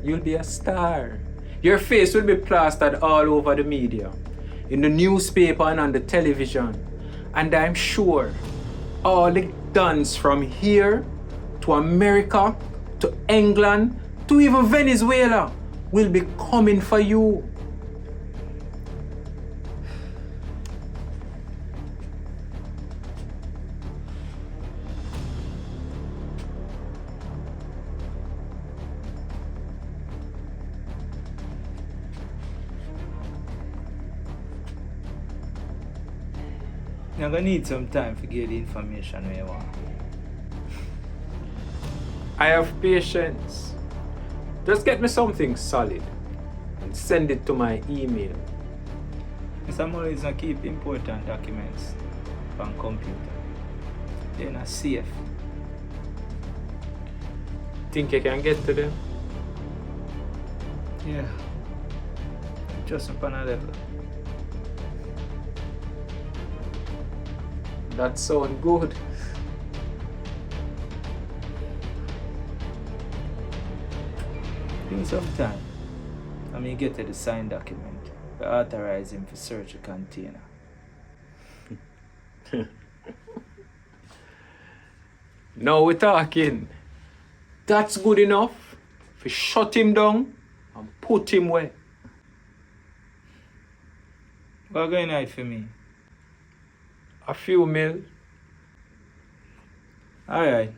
you'll be a star. Your face will be plastered all over the media, in the newspaper and on the television. And I'm sure all the dons from here to America, to England, to even Venezuela will be coming for you. You're gonna need some time to get the information where you want. I have patience. Just get me something solid and send it to my email. Mr. Mullis not keep important documents on computer. They're not safe. Think you can get to them? Yeah. Just upon a level. That sounds good. Give me some time. I mean, get to the signed document. I authorize him to search a container. Now we're talking. That's good enough to shut him down and put him where? What going on for me? A few mil. Alright.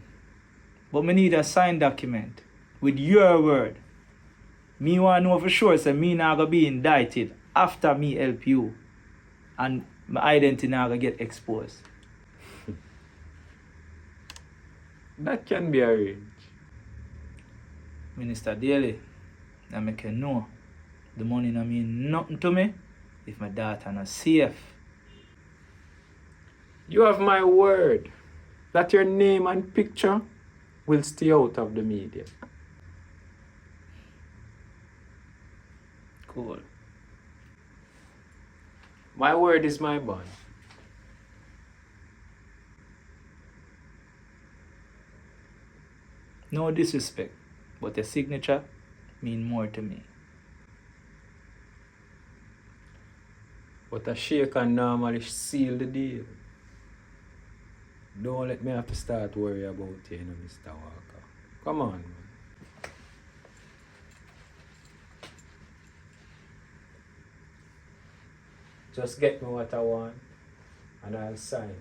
But me need a signed document with your word. Me want to know for sure so me not gonna be indicted after me help you. And my identity not gonna get exposed. That can be arranged. Minister Daly, I make you know the money no mean nothing to me if my daughter not safe. You have my word that your name and picture will stay out of the media. Cool. My word is my bond. No disrespect, but your signature mean more to me. But a shaker normally seal the deal. Don't let me have to start worry about you, Mr. Walker. Come on, man. Just get me what I want, and I'll sign.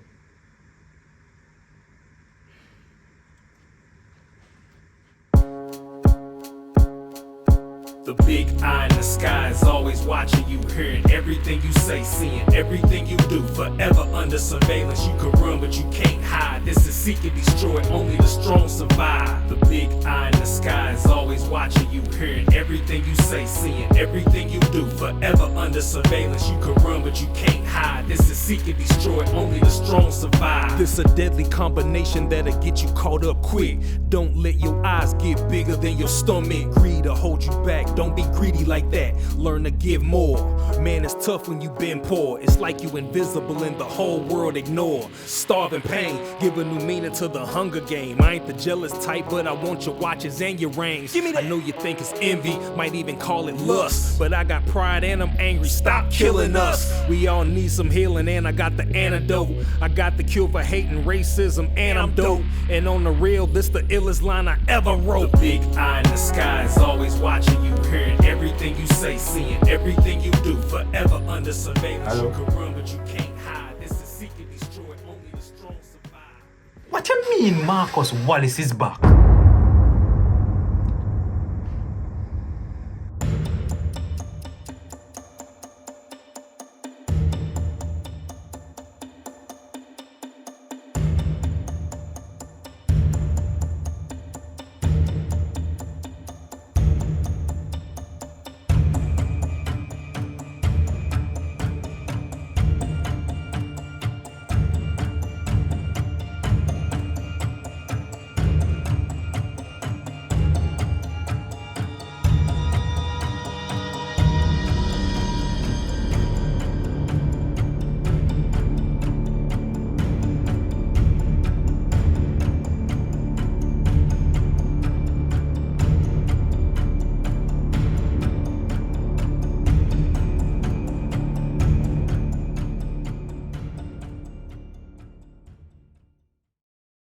The big eye in the sky is always watching you, hearing everything you say, seeing everything you do. Forever under surveillance, you can run but you can't hide. This is seek and destroy, only the strong survive. The big eye in the sky is always watching you, hearing everything you say, seeing everything you do. Forever under surveillance, you can run but you can't hide. This is seek and destroy, only the strong survive. This a deadly combination that'll get you caught up quick. Don't let your eyes get bigger than your stomach. Greed will hold you back. Don't be greedy like that, learn to give more. Man, it's tough when you been poor. It's like you invisible and the whole world ignore. Starving pain, give a new meaning to the hunger game. I ain't the jealous type, but I want your watches and your rings. Give me that. I know you think it's envy, might even call it lust. But I got pride and I'm angry, stop killing us. We all need some healing and I got the antidote. I got the cure for hating racism and I'm dope. And on the real, this the illest line I ever wrote. The big eye in the sky is always watching you, hearing everything you say, seeing everything you do. Forever under surveillance. Hello? You can run but you can't hide. This is seek and destroy, only the strong survive. What you mean Marcus Wallace is back?